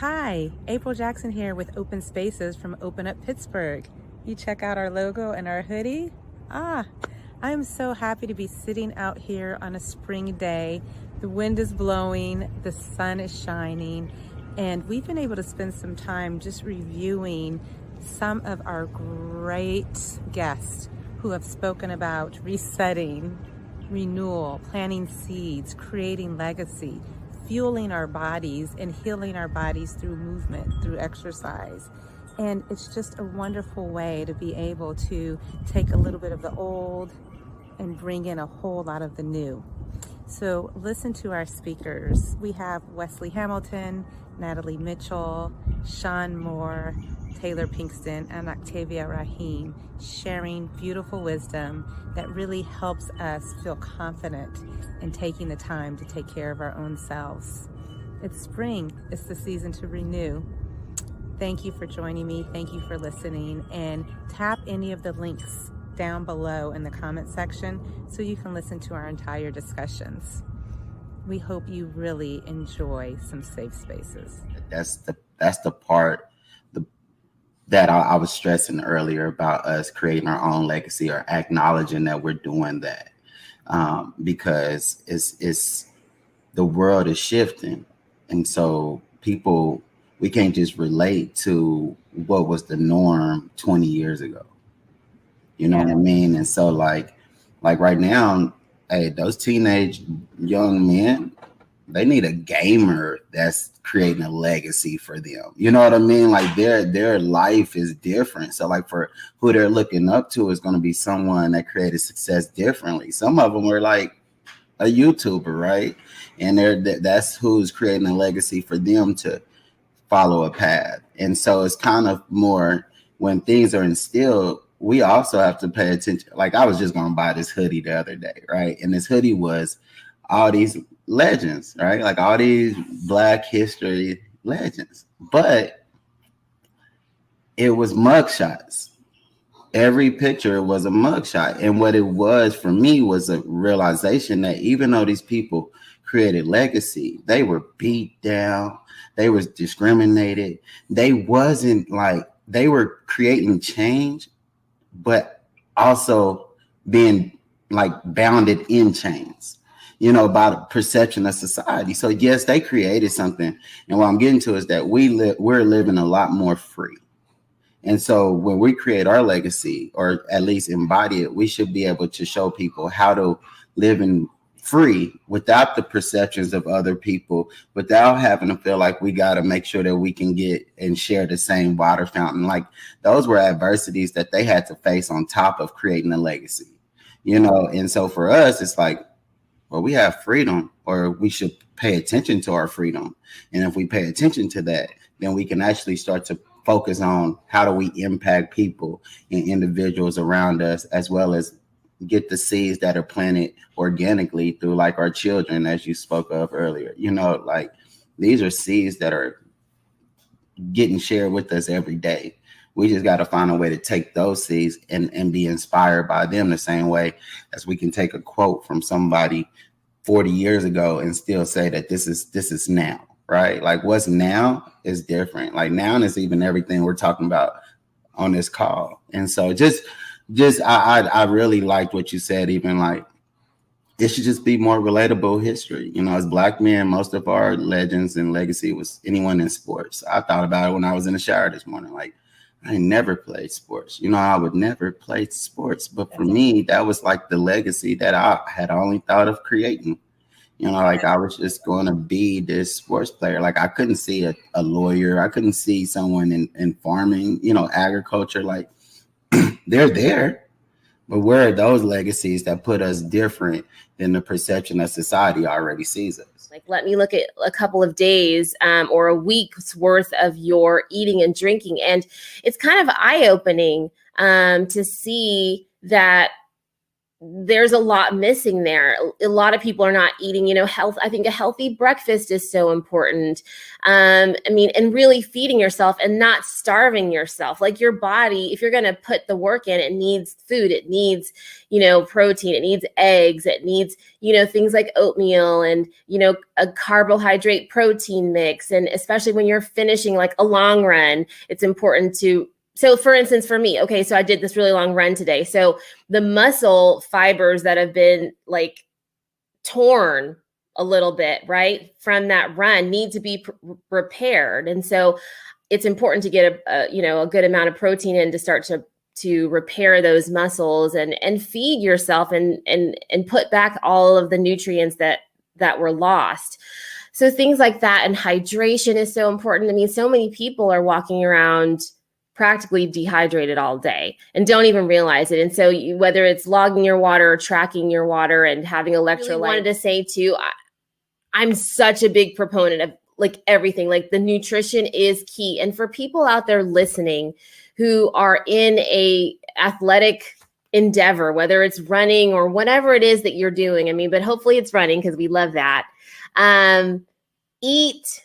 Hi, April Jackson here with Open Spaces from Open Up Pittsburgh. You check out our logo and our hoodie? I am so happy to be sitting out here on a spring day. The wind is blowing, the sun is shining, and we've been able to spend some time just reviewing some of our great guests who have spoken about resetting, renewal, planting seeds, creating legacy, fueling our bodies and healing our bodies through movement, through exercise. And it's just a wonderful way to be able to take a little bit of the old and bring in a whole lot of the new. So listen to our speakers. We have Wes Hamilton, Natalie Mitchell, Shawn Moore, Taylor Pinkston, and Octavia Raheem sharing beautiful wisdom that really helps us feel confident in taking the time to take care of our own selves. It's spring. It's the season to renew. Thank you for joining me. Thank you for listening. And tap any of the links down below in the comment section so you can listen to our entire discussions. We hope you really enjoy some safe spaces. That's the part that I was stressing earlier about us creating our own legacy or acknowledging that we're doing that, because it's the world is shifting, and so we can't just relate to what was the norm 20 years ago. You know what I mean? And so like right now, hey, those teenage young men, they need a gamer that's creating a legacy for them. You know what I mean? Like their life is different. So like for who they're looking up to is going to be someone that created success differently. Some of them were like a YouTuber, right? And that's who's creating a legacy for them to follow a path. And so it's kind of more when things are instilled, we also have to pay attention. Like I was just going to buy this hoodie the other day, right? And this hoodie was all these legends, right? Like all these Black history legends, but it was mugshots. Every picture was a mugshot. And what it was for me was a realization that even though these people created legacy, they were beat down, they was discriminated. They were creating change, but also being like bounded in chains, you know, by the perception of society. So yes, they created something. And what I'm getting to is that we're living a lot more free. And so when we create our legacy, or at least embody it, we should be able to show people how to live in free without the perceptions of other people, without having to feel like we got to make sure that we can get and share the same water fountain. Like those were adversities that they had to face on top of creating a legacy, you know? And so for us, it's like, well, we have freedom, or we should pay attention to our freedom. And if we pay attention to that, then we can actually start to focus on how do we impact people and individuals around us, as well as get the seeds that are planted organically through like our children, as you spoke of earlier. You know, like these are seeds that are getting shared with us every day. We just got to find a way to take those seeds and be inspired by them the same way as we can take a quote from somebody 40 years ago and still say that this is now, right? Like what's now is different. Like now is even everything we're talking about on this call. And so I really liked what you said, even like it should just be more relatable history. You know, as Black men, most of our legends and legacy was anyone in sports. I thought about it when I was in the shower this morning. Like I never played sports. You know, I would never play sports. But for me, that was like the legacy that I had only thought of creating. You know, like I was just going to be this sports player. Like I couldn't see a lawyer. I couldn't see someone in farming, you know, agriculture. Like they're there. But where are those legacies that put us different than the perception that society already sees us? Like, let me look at a couple of days or a week's worth of your eating and drinking. And it's kind of eye-opening to see that there's a lot missing there. A lot of people are not eating, health. I think a healthy breakfast is so important. And really feeding yourself and not starving yourself. Like your body, if you're going to put the work in, it needs food. It needs, protein. It needs eggs. It needs, things like oatmeal and, a carbohydrate protein mix. And especially when you're finishing like a long run, it's important to. So for instance, for me, okay, so I did this really long run today. So the muscle fibers that have been like torn a little bit, right, from that run need to be repaired. And so it's important to get a good amount of protein in to start to repair those muscles and feed yourself and put back all of the nutrients that were lost. So things like that, and hydration is so important. I mean, so many people are walking around practically dehydrated all day and don't even realize it. And so whether it's logging your water or tracking your water and having electrolytes, I really wanted to say too, I'm such a big proponent of like everything, like the nutrition is key. And for people out there listening who are in a athletic endeavor, whether it's running or whatever it is that you're doing, but hopefully it's running because we love that. Eat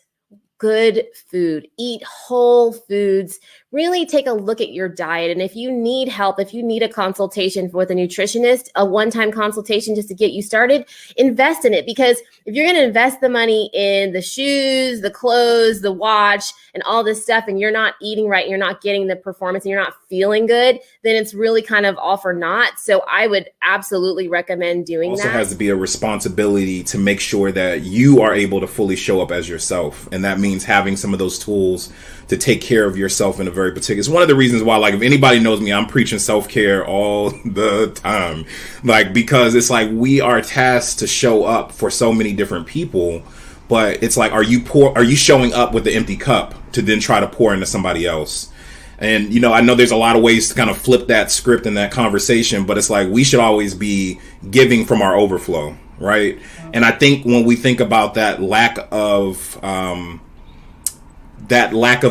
good food, eat whole foods, really take a look at your diet. And if you need help, if you need a consultation with a nutritionist, a one-time consultation just to get you started, invest in it. Because if you're going to invest the money in the shoes, the clothes, the watch, and all this stuff, and you're not eating right, you're not getting the performance, and you're not feeling good, then it's really kind of all for naught. So I would absolutely recommend doing that. Also has to be a responsibility to make sure that you are able to fully show up as yourself. And that means having some of those tools to take care of yourself in a very particular. It's one of the reasons why, like, if anybody knows me, I'm preaching self-care all the time. Like, because it's like we are tasked to show up for so many different people, but it's like, are you showing up with the empty cup to then try to pour into somebody else? And, I know there's a lot of ways to kind of flip that script in that conversation, but it's like we should always be giving from our overflow, right? And I think when we think about that lack of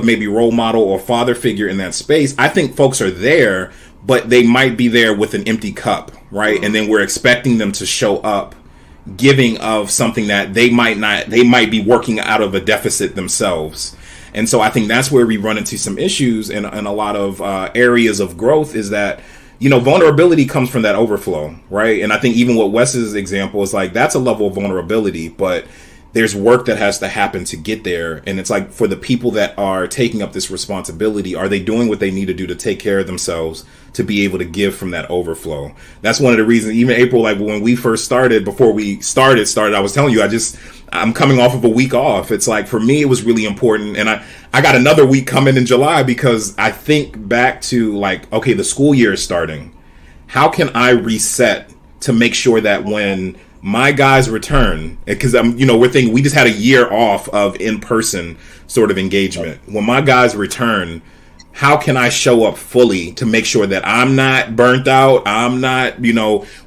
maybe role model or father figure in that space, I think folks are there, but they might be there with an empty cup, right? And then we're expecting them to show up giving of something that they might be working out of a deficit themselves. And so I think that's where we run into some issues and a lot of areas of growth is that, vulnerability comes from that overflow, right? And I think even what Wes's example is like, that's a level of vulnerability, but there's work that has to happen to get there. And it's like, for the people that are taking up this responsibility, are they doing what they need to do to take care of themselves to be able to give from that overflow? That's one of the reasons, even April, like when we first started, before we started, I was telling you, I'm coming off of a week off. It's like, for me, it was really important. And I got another week coming in July because I think back to like, okay, the school year is starting. How can I reset to make sure that when my guys return, because we're thinking we just had a year off of in-person sort of engagement. When my guys return, how can I show up fully to make sure that I'm not burnt out? I'm not,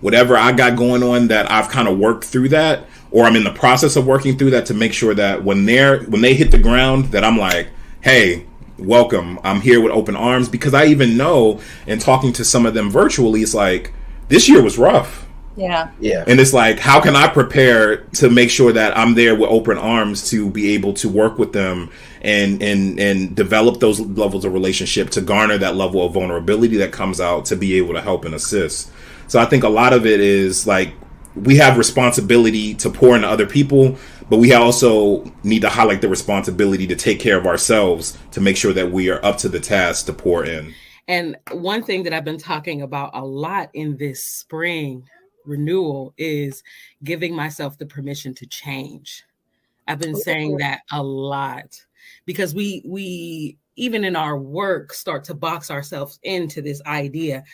whatever I got going on, that I've kind of worked through that, or I'm in the process of working through that, to make sure that when they hit the ground, that I'm like, hey, welcome. I'm here with open arms. Because I even know, in talking to some of them virtually, it's like, this year was rough. Yeah. And it's like, how can I prepare to make sure that I'm there with open arms to be able to work with them and develop those levels of relationship, to garner that level of vulnerability that comes out, to be able to help and assist. So I think a lot of it is like, we have responsibility to pour into other people, but we also need to highlight the responsibility to take care of ourselves, to make sure that we are up to the task to pour in. And one thing that I've been talking about a lot in this spring renewal is giving myself the permission to change. I've been saying that a lot because we even in our work start to box ourselves into this idea,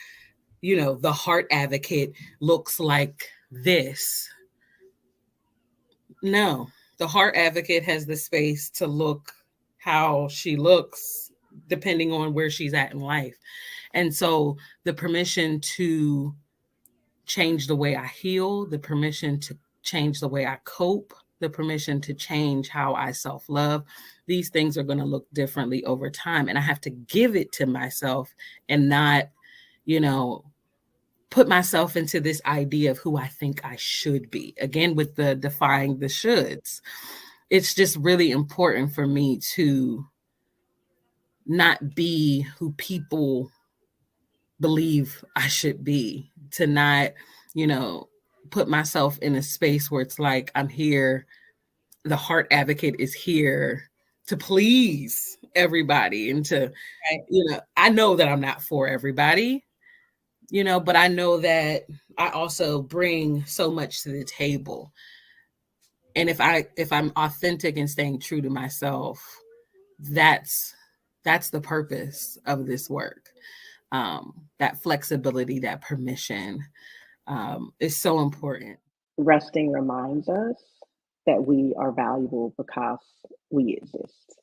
the heart advocate looks like this. No, the heart advocate has the space to look how she looks depending on where she's at in life. And so the permission to change the way I heal, the permission to change the way I cope, the permission to change how I self-love. These things are going to look differently over time. And I have to give it to myself and not, put myself into this idea of who I think I should be. Again, with the defying the shoulds, it's just really important for me to not be who people believe I should be, to not, put myself in a space where it's like I'm here, the heart advocate is here to please everybody and to, I know that I'm not for everybody, but I know that I also bring so much to the table. And if I'm authentic and staying true to myself, that's the purpose of this work. That flexibility, that permission, is so important. Resting reminds us that we are valuable because we exist.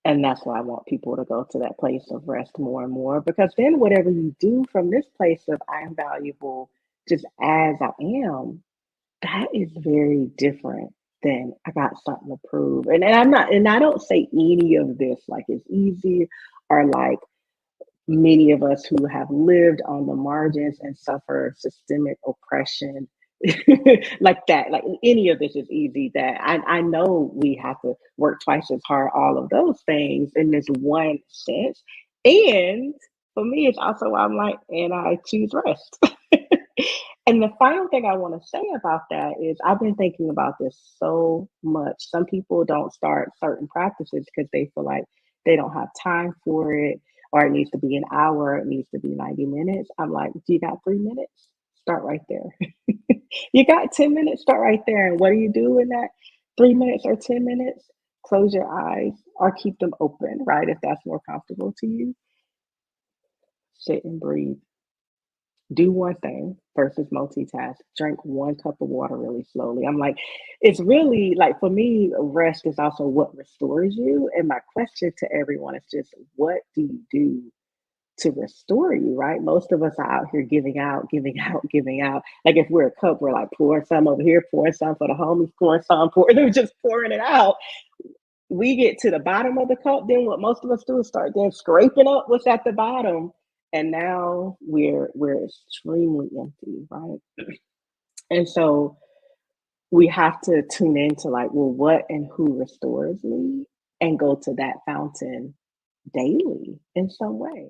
And that's why I want people to go to that place of rest more and more, because then whatever you do from this place of I am valuable just as I am, that is very different than I got something to prove. And I don't say any of this like it's easy, or like many of us who have lived on the margins and suffer systemic oppression like that, like any of this is easy. That I know we have to work twice as hard, all of those things in this one sense. And for me, it's also why I'm like, and I choose rest. And the final thing I want to say about that is I've been thinking about this so much. Some people don't start certain practices because they feel like they don't have time for it, or it needs to be an hour, it needs to be 90 minutes. I'm like, do you got 3 minutes? Start right there. You got 10 minutes, start right there. And what do you do in that 3 minutes or 10 minutes? Close your eyes or keep them open, right? If that's more comfortable to you. Sit and breathe. Do one thing versus multitask. Drink 1 cup of water really slowly. I'm like, it's really like, for me, rest is also what restores you. And my question to everyone is just, what do you do to restore you, right? Most of us are out here giving out. Like if we're a cup, we're like pouring some over here, pouring some for the homies, they're just pouring it out. We get to the bottom of the cup, then what most of us do is start then scraping up what's at the bottom. And now we're extremely empty, right? And so we have to tune into like, well, what and who restores me, and go to that fountain daily in some way.